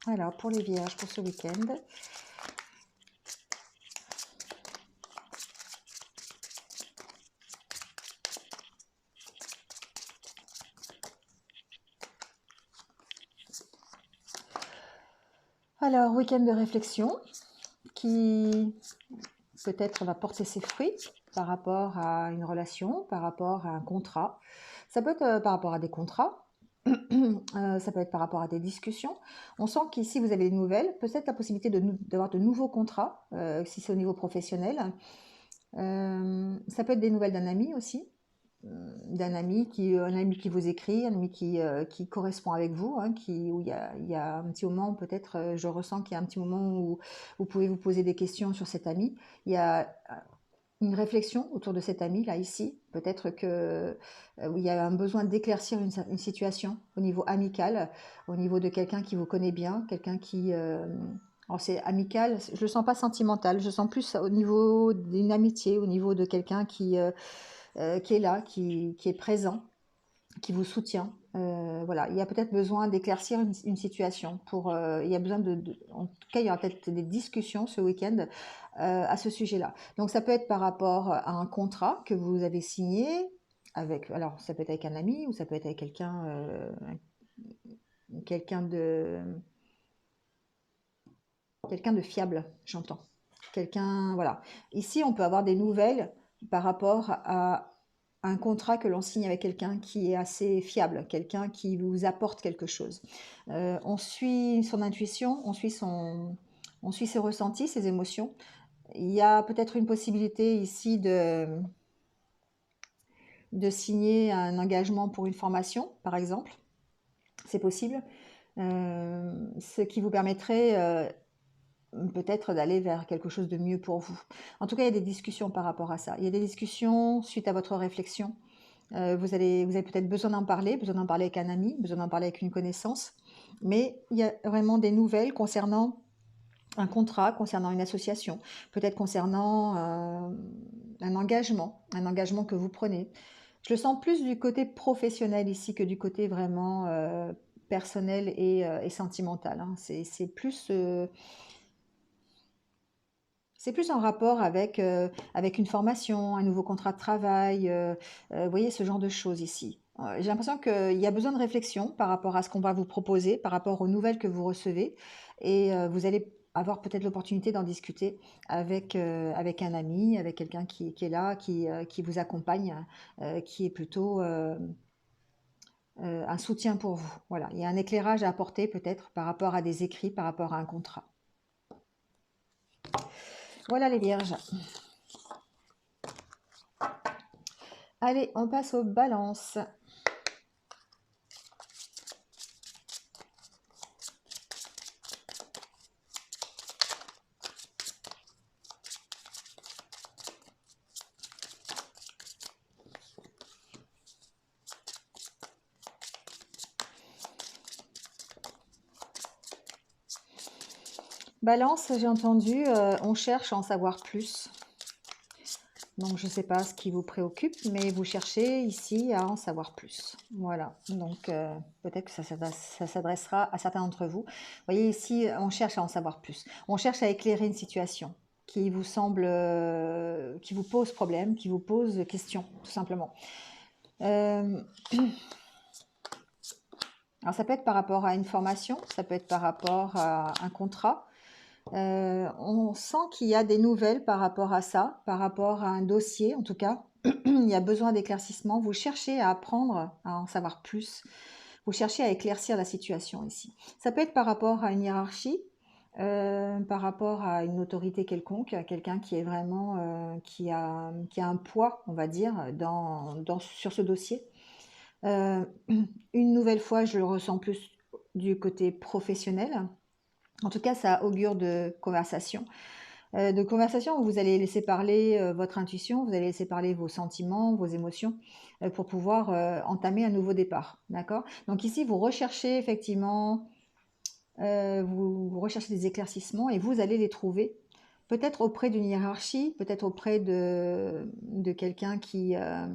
Alors, pour les vierges, pour ce week-end, alors, week-end de réflexion qui peut-être va porter ses fruits par rapport à une relation, par rapport à un contrat. Ça peut être par rapport à des contrats, ça peut être par rapport à des discussions. On sent qu'ici, vous avez des nouvelles, peut-être la possibilité d'avoir de nouveaux contrats, si c'est au niveau professionnel. Ça peut être des nouvelles d'un ami aussi, un ami qui vous écrit, un ami qui correspond avec vous, hein, où il y a un petit moment, peut-être, je ressens qu'il y a un petit moment où vous pouvez vous poser des questions sur cet ami. Il y a une réflexion autour de cet ami là ici. Peut-être que il y a un besoin d'éclaircir une situation au niveau amical, au niveau de quelqu'un qui vous connaît bien, quelqu'un qui alors c'est amical, je le sens pas sentimental, je sens plus au niveau d'une amitié, au niveau de quelqu'un qui est là, qui est présent, qui vous soutient. Voilà, il y a peut-être besoin d'éclaircir une situation. Il y a besoin en tout cas, il y aura peut-être des discussions ce week-end à ce sujet-là. Donc, ça peut être par rapport à un contrat que vous avez signé avec. Alors, ça peut être avec un ami ou ça peut être avec quelqu'un de, quelqu'un de fiable, j'entends. Quelqu'un, voilà. Ici, on peut avoir des nouvelles par rapport à un contrat que l'on signe avec quelqu'un qui est assez fiable, quelqu'un qui vous apporte quelque chose. On suit son intuition, on suit ses ressentis, ses émotions. Il y a peut-être une possibilité ici de signer un engagement pour une formation, par exemple. C'est possible. Ce qui vous permettrait peut-être d'aller vers quelque chose de mieux pour vous. En tout cas, il y a des discussions par rapport à ça. Il y a des discussions suite à votre réflexion. Vous avez peut-être besoin d'en parler avec un ami, besoin d'en parler avec une connaissance. Mais il y a vraiment des nouvelles concernant un contrat, concernant une association, peut-être concernant un engagement que vous prenez. Je le sens plus du côté professionnel ici que du côté vraiment personnel et sentimental, hein. C'est plus en rapport avec une formation, un nouveau contrat de travail, vous voyez ce genre de choses ici. J'ai l'impression qu'il y a besoin de réflexion par rapport à ce qu'on va vous proposer, par rapport aux nouvelles que vous recevez, et vous allez avoir peut-être l'opportunité d'en discuter avec un ami, avec quelqu'un qui est là, qui vous accompagne, qui est plutôt un soutien pour vous. Voilà, il y a un éclairage à apporter peut-être par rapport à des écrits, par rapport à un contrat. Voilà les vierges. Allez, on passe aux balances. Balance, j'ai entendu, on cherche à en savoir plus. Donc je ne sais pas ce qui vous préoccupe, mais vous cherchez ici à en savoir plus. Voilà, donc peut-être que ça s'adressera à certains d'entre vous. Vous voyez ici, on cherche à en savoir plus. On cherche à éclairer une situation qui vous semble, qui vous pose problème, qui vous pose question, tout simplement. Euh, alors ça peut être par rapport à une formation, ça peut être par rapport à un contrat. On sent qu'il y a des nouvelles par rapport à ça, par rapport à un dossier en tout cas. Il y a besoin d'éclaircissement. Vous cherchez à apprendre, à en savoir plus. Vous cherchez à éclaircir la situation ici. Ça peut être par rapport à une hiérarchie, par rapport à une autorité quelconque, à quelqu'un qui est vraiment, qui a un poids, on va dire, sur ce dossier. Euh, une nouvelle fois, je le ressens plus du côté professionnel. En tout cas, ça augure de conversation où vous allez laisser parler votre intuition, vous allez laisser parler vos sentiments, vos émotions, pour pouvoir entamer un nouveau départ. D'accord? Donc ici, vous recherchez effectivement, vous recherchez des éclaircissements et vous allez les trouver. Peut-être auprès d'une hiérarchie, peut-être auprès de quelqu'un qui a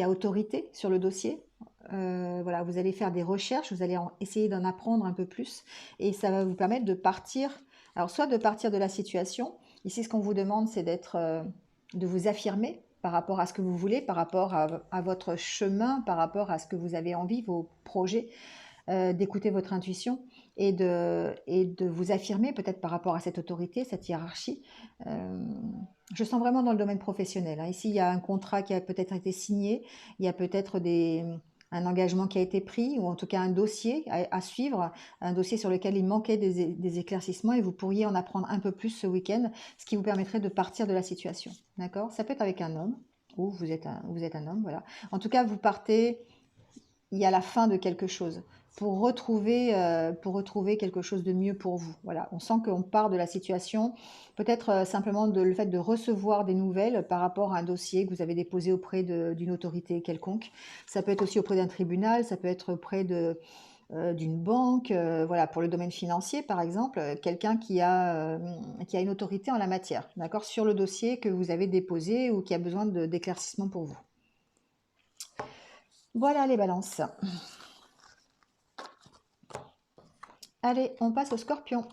autorité sur le dossier. Voilà, vous allez faire des recherches, vous allez essayer d'en apprendre un peu plus et ça va vous permettre de partir. Alors, soit de partir de la situation. Ici, ce qu'on vous demande, c'est de vous affirmer par rapport à ce que vous voulez, par rapport à votre chemin, par rapport à ce que vous avez envie, vos projets, d'écouter votre intuition et de vous affirmer peut-être par rapport à cette autorité, cette hiérarchie. Euh, je sens vraiment dans le domaine professionnel, hein. Ici, il y a un contrat qui a peut-être été signé, il y a peut-être un engagement qui a été pris, ou en tout cas un dossier à suivre, un dossier sur lequel il manquait des éclaircissements et vous pourriez en apprendre un peu plus ce week-end, ce qui vous permettrait de partir de la situation. D'accord? Ça peut être avec un homme, ou vous êtes un homme, voilà. En tout cas, vous partez, il y a la fin de quelque chose pour retrouver quelque chose de mieux pour vous. Voilà, on sent qu'on part de la situation, peut-être simplement le fait de recevoir des nouvelles par rapport à un dossier que vous avez déposé auprès d'une autorité quelconque. Ça peut être aussi auprès d'un tribunal, ça peut être auprès d'une banque, voilà, pour le domaine financier par exemple, quelqu'un qui a une autorité en la matière, d'accord, sur le dossier que vous avez déposé ou qui a besoin d'éclaircissement pour vous. Voilà les balances. Allez, on passe au scorpion.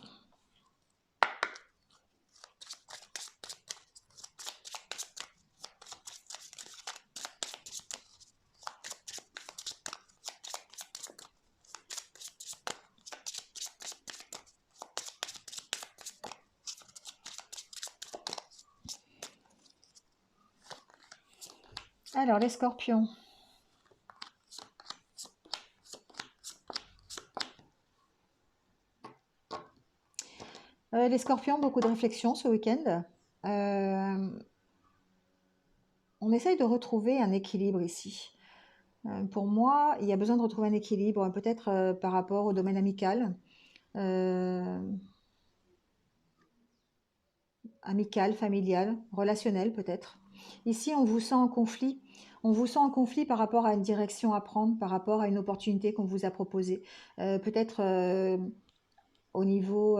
Alors, les scorpions. Les scorpions, beaucoup de réflexion ce week-end. On essaye de retrouver un équilibre ici. Pour moi, il y a besoin de retrouver un équilibre, peut-être par rapport au domaine amical. Euh, amical, familial, relationnel peut-être. Ici, on vous sent en conflit. On vous sent en conflit par rapport à une direction à prendre, par rapport à une opportunité qu'on vous a proposée. Peut-être au niveau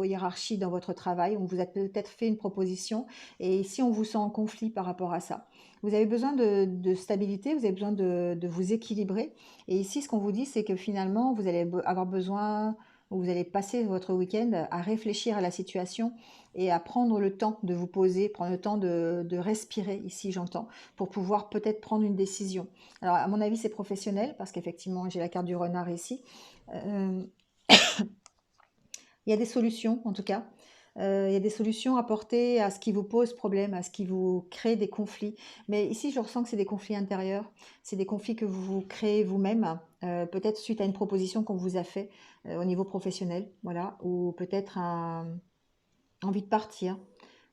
hiérarchie dans votre travail. On vous a peut-être fait une proposition et ici on vous sent en conflit par rapport à ça. Vous avez besoin de stabilité, vous avez besoin de vous équilibrer. Et ici, ce qu'on vous dit, c'est que finalement, vous allez avoir besoin, ou vous allez passer votre week-end à réfléchir à la situation et à prendre le temps de vous poser, prendre le temps de respirer, ici j'entends, pour pouvoir peut-être prendre une décision. Alors, à mon avis, c'est professionnel, parce qu'effectivement, j'ai la carte du renard ici. Euh, il y a des solutions, en tout cas. Il y a des solutions apportées à ce qui vous pose problème, à ce qui vous crée des conflits. Mais ici, je ressens que c'est des conflits intérieurs. C'est des conflits que vous créez vous-même, peut-être suite à une proposition qu'on vous a fait au niveau professionnel, voilà, ou peut-être envie de partir.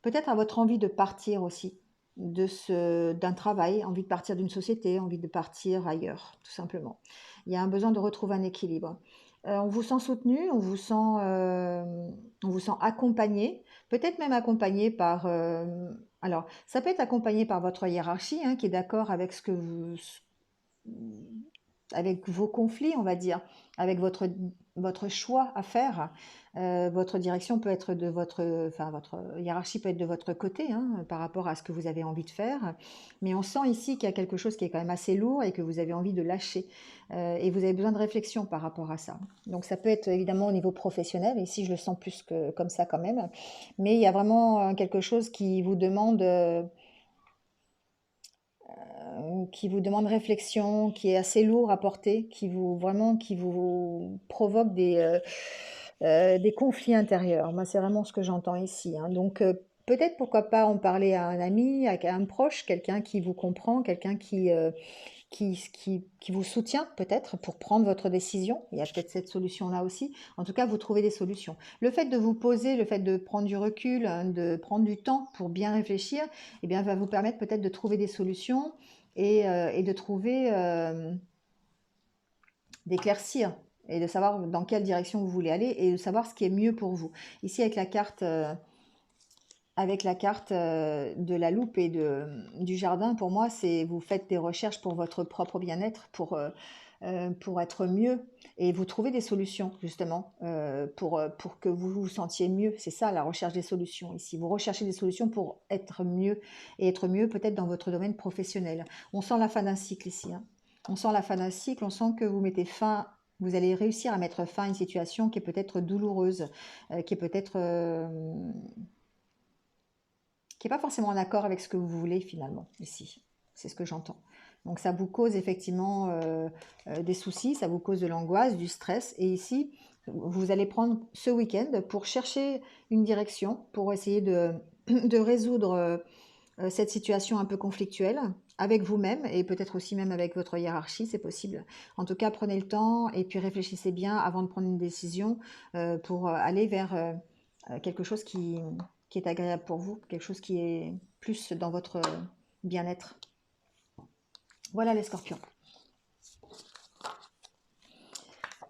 Peut-être à votre envie de partir aussi d'un travail, envie de partir d'une société, envie de partir ailleurs, tout simplement. Il y a un besoin de retrouver un équilibre. On vous sent soutenu, on vous sent accompagné, peut-être même accompagné par... alors, ça peut être accompagné par votre hiérarchie, hein, qui est d'accord avec avec vos conflits, on va dire, avec votre choix à faire. Votre direction peut être de votre, enfin votre hiérarchie peut être de votre côté, hein, par rapport à ce que vous avez envie de faire. Mais on sent ici qu'il y a quelque chose qui est quand même assez lourd et que vous avez envie de lâcher. Et vous avez besoin de réflexion par rapport à ça. Donc ça peut être évidemment au niveau professionnel. Ici, je le sens plus que comme ça quand même. Mais il y a vraiment quelque chose qui vous demande réflexion, qui est assez lourd à porter, qui vous provoque des conflits intérieurs. Moi, c'est vraiment ce que j'entends ici, hein. Donc, peut-être pourquoi pas en parler à un ami, à un proche, quelqu'un qui vous comprend, quelqu'un qui vous soutient peut-être pour prendre votre décision. Il y a peut-être cette solution-là aussi. En tout cas, vous trouvez des solutions. Le fait de vous poser, le fait de prendre du recul, hein, de prendre du temps pour bien réfléchir, eh bien, va vous permettre peut-être de trouver des solutions et de trouver, d'éclaircir et de savoir dans quelle direction vous voulez aller et de savoir ce qui est mieux pour vous. Ici, avec la carte de la loupe et du jardin, pour moi, c'est vous faites des recherches pour votre propre bien-être, pour être mieux. Et vous trouvez des solutions, justement, pour que vous vous sentiez mieux. C'est ça, la recherche des solutions ici. Vous recherchez des solutions pour être mieux, et être mieux peut-être dans votre domaine professionnel. On sent la fin d'un cycle ici, hein. On sent la fin d'un cycle, on sent que vous mettez fin, vous allez réussir à mettre fin à une situation qui est peut-être douloureuse, qui est peut-être qui n'est pas forcément en accord avec ce que vous voulez finalement ici. C'est ce que j'entends. Donc ça vous cause effectivement des soucis, ça vous cause de l'angoisse, du stress. Et ici, vous allez prendre ce week-end pour chercher une direction, pour essayer de résoudre cette situation un peu conflictuelle avec vous-même et peut-être aussi même avec votre hiérarchie, c'est possible. En tout cas, prenez le temps et puis réfléchissez bien avant de prendre une décision pour aller vers quelque chose qui est agréable pour vous, quelque chose qui est plus dans votre bien-être. Voilà les scorpions.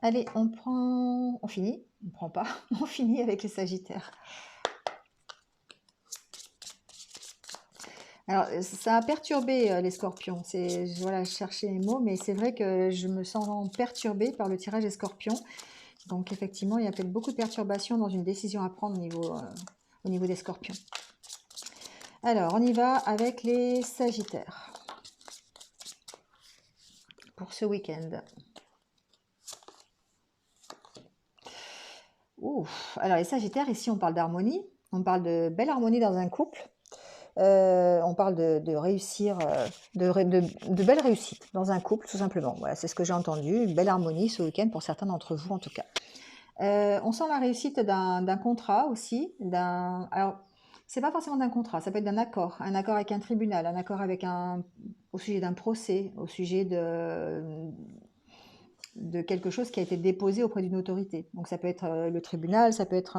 Allez, on finit, on prend pas, on finit avec les sagittaires. Alors, ça a perturbé les scorpions. Voilà, je cherchais les mots, mais c'est vrai que je me sens perturbée par le tirage des scorpions. Donc, effectivement, il y a peut-être beaucoup de perturbations dans une décision à prendre au niveau des scorpions. Alors, on y va avec les sagittaires pour ce week-end. Ouf. Alors, les sagittaires, ici, on parle d'harmonie. On parle de belle harmonie dans un couple. On parle de réussir, de belles réussites dans un couple, tout simplement. Voilà, c'est ce que j'ai entendu. Une belle harmonie ce week-end pour certains d'entre vous, en tout cas. On sent la réussite d'un contrat aussi. Alors, c'est pas forcément d'un contrat, ça peut être d'un accord. Un accord avec un tribunal, un accord au sujet d'un procès, au sujet de quelque chose qui a été déposé auprès d'une autorité. Donc, ça peut être le tribunal, ça peut être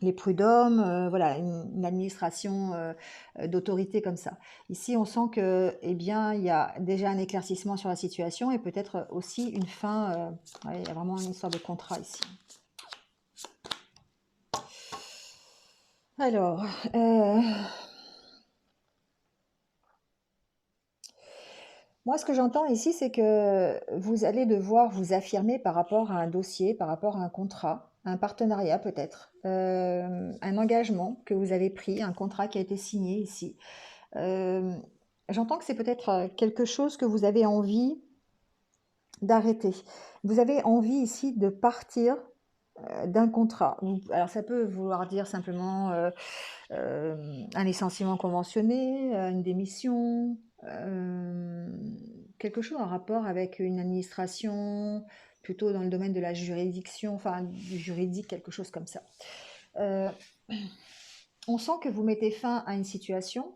les prud'hommes, voilà, une administration d'autorité comme ça. Ici, on sent que, eh bien, il y a déjà un éclaircissement sur la situation et peut-être aussi une fin. Ouais, il y a vraiment une histoire de contrat ici. Alors, moi, ce que j'entends ici, c'est que vous allez devoir vous affirmer par rapport à un dossier, par rapport à un contrat, un partenariat peut-être, un engagement que vous avez pris, un contrat qui a été signé ici. Euh, J'entends que c'est peut-être quelque chose que vous avez envie d'arrêter. Vous avez envie ici de partir d'un contrat. Alors ça peut vouloir dire simplement un licenciement conventionné, une démission, quelque chose en rapport avec une administration, plutôt dans le domaine de la juridiction, enfin du juridique, quelque chose comme ça. Euh, on sent que vous mettez fin à une situation.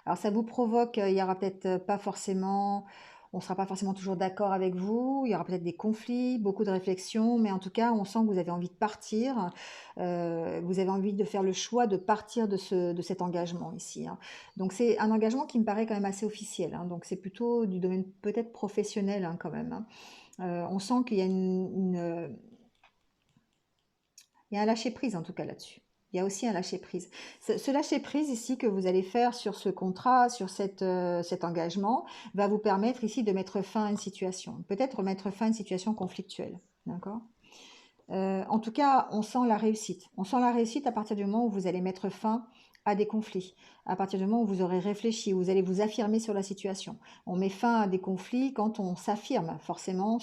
Alors ça vous provoque, il y aura peut-être pas forcément, on ne sera pas forcément toujours d'accord avec vous, il y aura peut-être des conflits, beaucoup de réflexions, mais en tout cas, on sent que vous avez envie de partir, vous avez envie de faire le choix de partir de cet engagement ici, hein. Donc c'est un engagement qui me paraît quand même assez officiel, hein. Donc c'est plutôt du domaine peut-être professionnel, hein, quand même, hein. On sent qu'il y a il y a un lâcher-prise en tout cas là-dessus. Il y a aussi un lâcher-prise. Ce lâcher-prise ici que vous allez faire sur ce contrat, sur cet engagement, va vous permettre ici de mettre fin à une situation. Peut-être mettre fin à une situation conflictuelle. D'accord ? En tout cas, on sent la réussite. On sent la réussite à partir du moment où vous allez mettre fin à des conflits, à partir du moment où vous aurez réfléchi, où vous allez vous affirmer sur la situation. On met fin à des conflits quand on s'affirme forcément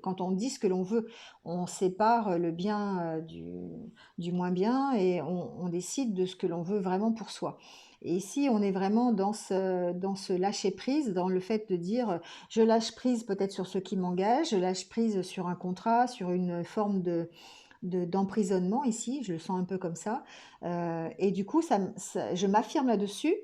quand on dit ce que l'on veut. On sépare le bien du moins bien et on décide de ce que l'on veut vraiment pour soi. Et ici, on est vraiment dans ce lâcher prise, dans le fait de dire je lâche prise peut-être sur ce qui m'engage, je lâche prise sur un contrat, sur une forme d'emprisonnement ici, je le sens un peu comme ça. Et du coup, je m'affirme là-dessus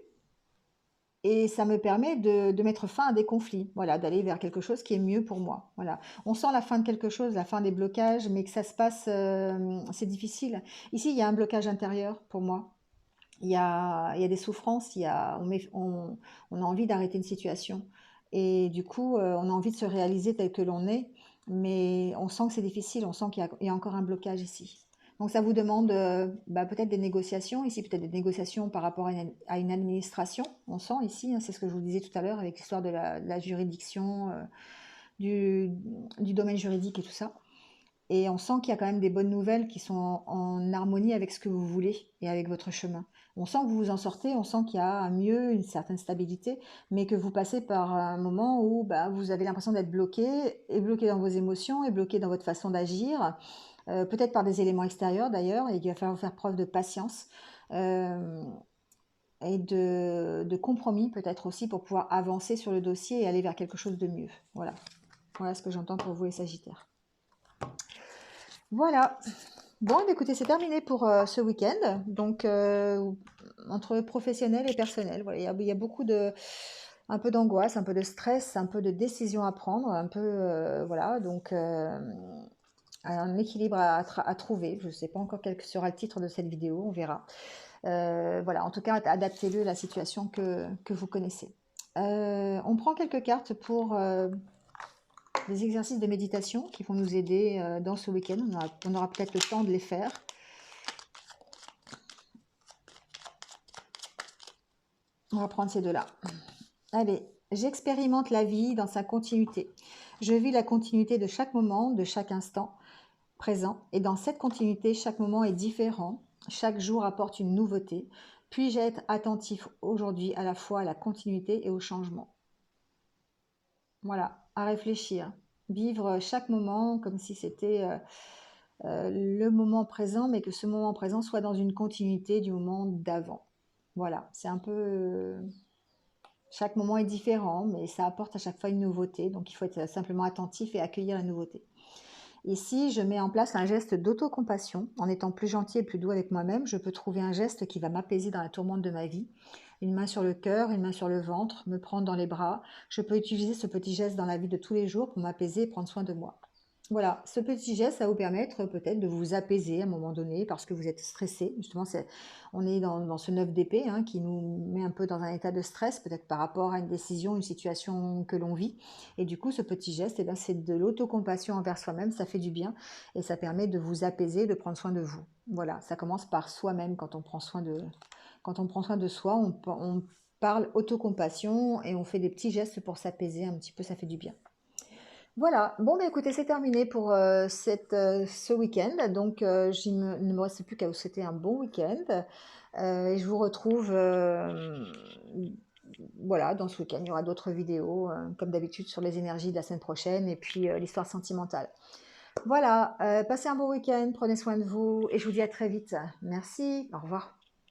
et ça me permet de mettre fin à des conflits, voilà, d'aller vers quelque chose qui est mieux pour moi. Voilà. On sent la fin de quelque chose, la fin des blocages, mais que ça se passe, c'est difficile. Ici, il y a un blocage intérieur pour moi. Il y a des souffrances, on a envie d'arrêter une situation. Et du coup, on a envie de se réaliser tel que l'on est, mais on sent que c'est difficile, on sent qu'il y a encore un blocage ici. Donc ça vous demande peut-être des négociations, ici peut-être des négociations par rapport à une administration, on sent ici, hein, c'est ce que je vous disais tout à l'heure avec l'histoire de la juridiction, du, du domaine juridique et tout ça. Et on sent qu'il y a quand même des bonnes nouvelles qui sont en harmonie avec ce que vous voulez et avec votre chemin. On sent que vous vous en sortez, on sent qu'il y a un mieux, une certaine stabilité, mais que vous passez par un moment où vous avez l'impression d'être bloqué, et bloqué dans vos émotions, et bloqué dans votre façon d'agir, peut-être par des éléments extérieurs d'ailleurs, et il va falloir faire preuve de patience euh, et de compromis peut-être aussi pour pouvoir avancer sur le dossier et aller vers quelque chose de mieux. Voilà, voilà ce que j'entends pour vous les Sagittaires. Voilà. Bon, écoutez, c'est terminé pour ce week-end. Donc, entre professionnel et personnel, voilà, il y a beaucoup un peu d'angoisse, un peu de stress, un peu de décision à prendre, un peu, voilà, donc un équilibre à trouver. Je ne sais pas encore quel sera le titre de cette vidéo, on verra. Voilà, en tout cas, adaptez-le à la situation que vous connaissez. On prend quelques cartes pour des exercices de méditation qui vont nous aider dans ce week-end. On aura peut-être le temps de les faire. On va prendre ces deux-là. Allez, j'expérimente la vie dans sa continuité. Je vis la continuité de chaque moment, de chaque instant présent. Et dans cette continuité, chaque moment est différent. Chaque jour apporte une nouveauté. Puis-je être attentif aujourd'hui à la fois à la continuité et au changement? Voilà, à réfléchir. Vivre chaque moment comme si c'était le moment présent, mais que ce moment présent soit dans une continuité du moment d'avant. Voilà, c'est un peu... chaque moment est différent, mais ça apporte à chaque fois une nouveauté, donc il faut être simplement attentif et accueillir la nouveauté. Ici, je mets en place un geste d'autocompassion. En étant plus gentil et plus doux avec moi-même, je peux trouver un geste qui va m'apaiser dans la tourmente de ma vie. Une main sur le cœur, une main sur le ventre, me prendre dans les bras. Je peux utiliser ce petit geste dans la vie de tous les jours pour m'apaiser et prendre soin de moi. Voilà, ce petit geste, ça va vous permettre peut-être de vous apaiser à un moment donné parce que vous êtes stressé. Justement, on est dans ce 9 d'épée qui nous met un peu dans un état de stress, peut-être par rapport à une décision, une situation que l'on vit. Et du coup, ce petit geste, c'est de l'autocompassion envers soi-même, ça fait du bien et ça permet de vous apaiser, de prendre soin de vous. Voilà, ça commence par soi-même quand on prend soin de soi, on parle autocompassion et on fait des petits gestes pour s'apaiser un petit peu, ça fait du bien. Voilà, bon bah écoutez, c'est terminé pour ce week-end. Donc il ne me reste plus qu'à vous souhaiter un bon week-end. Et je vous retrouve voilà, dans ce week-end. Il y aura d'autres vidéos, comme d'habitude, sur les énergies de la semaine prochaine et puis l'histoire sentimentale. Voilà, passez un bon week-end, prenez soin de vous et je vous dis à très vite. Merci, au revoir.